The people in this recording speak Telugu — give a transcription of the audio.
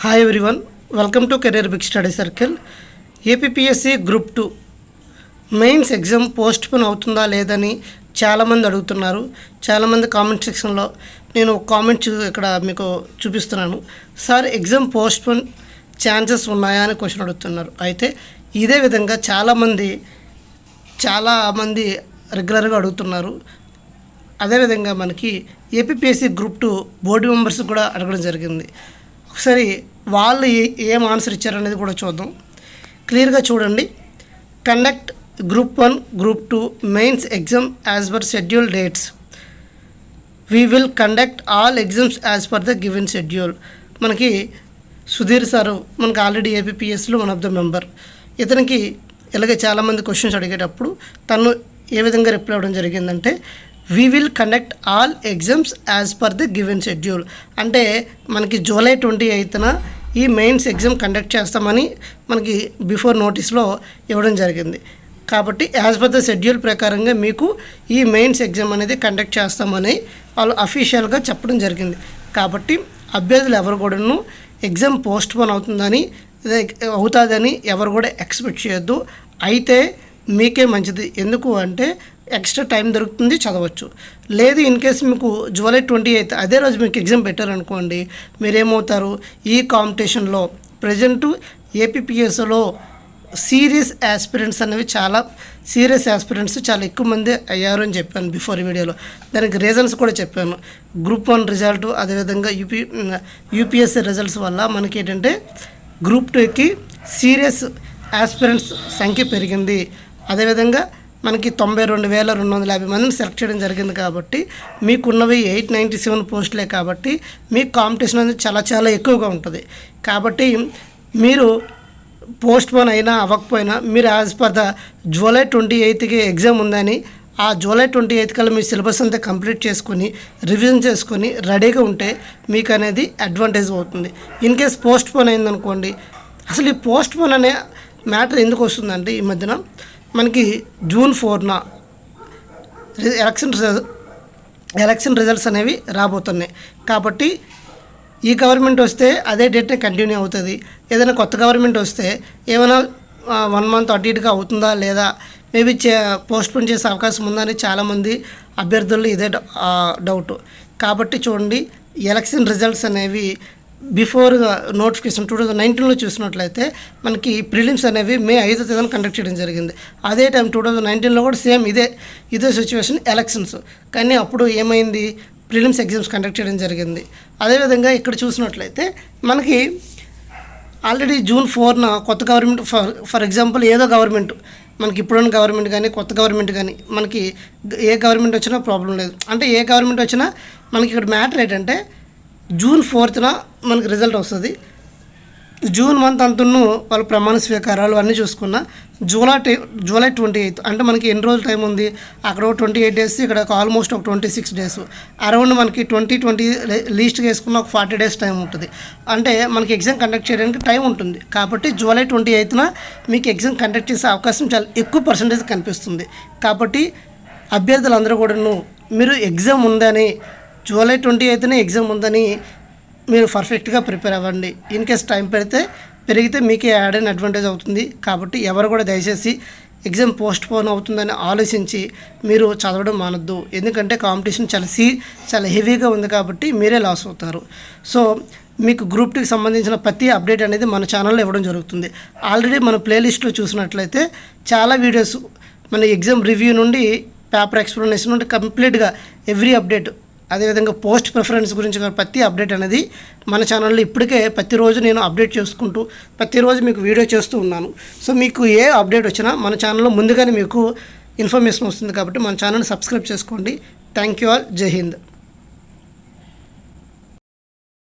Hi everyone, welcome to career big study circle. APPSC group 2 mains exam postpone అవుతుందా లేదని చాలామంది అడుగుతున్నారు. చాలామంది కామెంట్ సెక్షన్లో నేను కామెంట్ ఇక్కడ మీకు చూపిస్తున్నాను. Sir, exam post phone chances ఉన్నాయా అని క్వశ్చన్ అడుగుతున్నారు. అయితే ఇదే విధంగా చాలామంది రెగ్యులర్గా అడుగుతున్నారు. అదేవిధంగా మనకి ఏపీపీఎస్సీ గ్రూప్ 2 బోర్డు మెంబర్స్ కూడా అడగడం జరిగింది. ఒకసారి వాళ్ళు ఏం ఆన్సర్ ఇచ్చారనేది కూడా చూద్దాం. క్లియర్గా చూడండి. Conduct group 1 group 2 mains exam as per schedule dates. We will conduct all exams as per the given schedule. మనకి సుధీర్ సారు మనకి ఆల్రెడీ ఏపీపీఎస్లో వన్ ఆఫ్ ద మెంబర్. ఇతనికి ఇలాగే చాలామంది క్వశ్చన్స్ అడిగేటప్పుడు తను ఏ విధంగా రిప్లై అవ్వడం జరిగిందంటే, we will conduct all exams as per the given schedule. అంటే మనకి జూలై 28న ఈ మెయిన్స్ ఎగ్జామ్ కండక్ట్ చేస్తామని మనకి బిఫోర్ నోటీస్లో ఇవ్వడం జరిగింది. కాబట్టి యాజ్ పర్ ద షెడ్యూల్ ప్రకారంగా మీకు ఈ మెయిన్స్ ఎగ్జామ్ అనేది కండక్ట్ చేస్తామని వాళ్ళు అఫీషియల్గా చెప్పడం జరిగింది. కాబట్టి అభ్యర్థులు ఎవరు కూడాను ఎగ్జామ్ పోస్ట్ పోన్ అవుతుందని ఎవరు కూడా ఎక్స్పెక్ట్ చేయొద్దు. అయితే మీకే మంచిది. ఎందుకు అంటే ఎక్స్ట్రా టైం దొరుకుతుంది, చదవచ్చు. లేదు ఇన్ కేసు మీకు జూలై 28 అదే రోజు మీకు ఎగ్జామ్ పెట్టారనుకోండి, మీరేమవుతారు, ఈ కాంపిటీషన్లో ప్రజెంట్ ఏపీపీఎస్లో సీరియస్ యాస్పిరెంట్స్ అనేవి చాలా ఎక్కువ మంది అయ్యారు అని చెప్పాను బిఫోర్ వీడియోలో. దానికి రీజన్స్ కూడా చెప్పాను. గ్రూప్ 1 రిజల్ట్, అదేవిధంగా యూపీఎస్సీ రిజల్ట్స్ వల్ల మనకి ఏంటంటే గ్రూప్ 2కి సీరియస్ యాస్పిరెంట్స్ సంఖ్య పెరిగింది. అదేవిధంగా మనకి 92,250 మందిని సెలెక్ట్ చేయడం జరిగింది. కాబట్టి మీకున్నవి 897 పోస్టులే. కాబట్టి మీకు కాంపిటీషన్ అనేది చాలా ఎక్కువగా ఉంటుంది. కాబట్టి మీరు పోస్ట్ పోన్ అయినా అవ్వకపోయినా మీరు యాజ్ పర్ ద జూలై 28కి ఎగ్జామ్ ఉందని ఆ జూలై 28 కల్లా మీ సిలబస్ అంతా కంప్లీట్ చేసుకొని రివిజన్ చేసుకొని రెడీగా ఉంటే మీకు అనేది అడ్వాంటేజ్ అవుతుంది. ఇన్ కేస్ పోస్ట్ పోన్ అయిందనుకోండి, అసలు ఈ పోస్ట్ పోన్ అనే మ్యాటర్ ఎందుకు వస్తుందంటే, ఈ మధ్యన మనకి జూన్ 4న ఎలక్షన్ రిజల్ట్స్ అనేవి రాబోతున్నాయి. కాబట్టి ఈ గవర్నమెంట్ వస్తే అదే డేట్నే కంటిన్యూ అవుతుంది. ఏదైనా కొత్త గవర్నమెంట్ వస్తే ఏమైనా 1 మంత్ అటు ఇటుగా అవుతుందా లేదా, మేబీ పోస్ట్పోన్ చేసే అవకాశం ఉందా అని చాలామంది అభ్యర్థుల్లో ఇదే డౌట్. కాబట్టి చూడండి, ఎలక్షన్ రిజల్ట్స్ అనేవి బిఫోర్ నోటిఫికేషన్ 2019లో చూసినట్లయితే మనకి ప్రిలిమ్స్ అనేవి మే 5వ తేదీన కండక్ట్ చేయడం జరిగింది. అదే టైం 2019లో కూడా సేమ్ ఇదే సిచ్యువేషన్, ఎలక్షన్స్. కానీ అప్పుడు ఏమైంది, ప్రిలిమ్స్ ఎగ్జామ్స్ కండక్ట్ చేయడం జరిగింది. అదేవిధంగా ఇక్కడ చూసినట్లయితే మనకి ఆల్రెడీ జూన్ 4న కొత్త గవర్నమెంట్, ఫర్ ఎగ్జాంపుల్ ఏదో గవర్నమెంట్, మనకి ఇప్పుడున్న గవర్నమెంట్ కానీ కొత్త గవర్నమెంట్ కానీ మనకి ఏ గవర్నమెంట్ వచ్చినా ప్రాబ్లం లేదు. అంటే ఏ గవర్నమెంట్ వచ్చినా మనకి ఇక్కడ మ్యాటర్ ఏంటంటే జూన్ 4న మనకి రిజల్ట్ వస్తుంది. జూన్ మంత్ అంతను వాళ్ళ ప్రమాణ స్వీకారాలు అన్నీ చూసుకున్న జూలై 28 అంటే మనకి ఎన్ని రోజులు టైం ఉంది, అక్కడ 28 డేస్, ఇక్కడ ఆల్మోస్ట్ ఒక 26 డేస్, అరౌండ్ మనకి 20 లీస్ట్గా వేసుకున్న ఒక 40 డేస్ టైం ఉంటుంది. అంటే మనకి ఎగ్జామ్ కండక్ట్ చేయడానికి టైం ఉంటుంది. కాబట్టి జూలై 28న మీకు ఎగ్జామ్ కండక్ట్ చేసే అవకాశం చాలా ఎక్కువ పర్సంటేజ్ కనిపిస్తుంది. కాబట్టి అభ్యర్థులందరూ కూడాను మీరు ఎగ్జామ్ ఉందని, జూలై 28నే ఎగ్జామ్ ఉందని మీరు పర్ఫెక్ట్గా ప్రిపేర్ అవ్వండి. ఇన్ కేస్ టైం పెరిగితే మీకే యాడ్ అయిన అడ్వాంటేజ్ అవుతుంది. కాబట్టి ఎవరు కూడా దయచేసి ఎగ్జామ్ పోస్ట్ పోన్ అవుతుందని ఆలోచించి మీరు చదవడం మానొద్దు. ఎందుకంటే కాంపిటీషన్ చాలా హెవీగా ఉంది. కాబట్టి మీరే లాస్ అవుతారు. సో మీకు గ్రూప్ 2కి సంబంధించిన ప్రతి అప్డేట్ అనేది మన ఛానల్లో ఇవ్వడం జరుగుతుంది. ఆల్రెడీ మన ప్లేలిస్ట్లో చూసినట్లయితే చాలా వీడియోస్ మన ఎగ్జామ్ రివ్యూ నుండి పేపర్ ఎక్స్ప్లెనేషన్ నుండి కంప్లీట్గా ఎవ్రీ అప్డేట్, అదేవిధంగా పోస్ట్ ప్రిఫరెన్స్ గురించి ప్రతి అప్డేట్ అనేది మన ఛానల్లో ఇప్పటికే ప్రతిరోజు నేను అప్డేట్ చేసుకుంటూ ప్రతిరోజు మీకు వీడియో చేస్తూ ఉన్నాను. సో మీకు ఏ అప్డేట్ వచ్చినా మన ఛానల్లో ముందుగానే మీకు ఇన్ఫర్మేషన్ వస్తుంది. కాబట్టి మన ఛానల్ని సబ్స్క్రైబ్ చేసుకోండి. Thank you all. జై హింద్.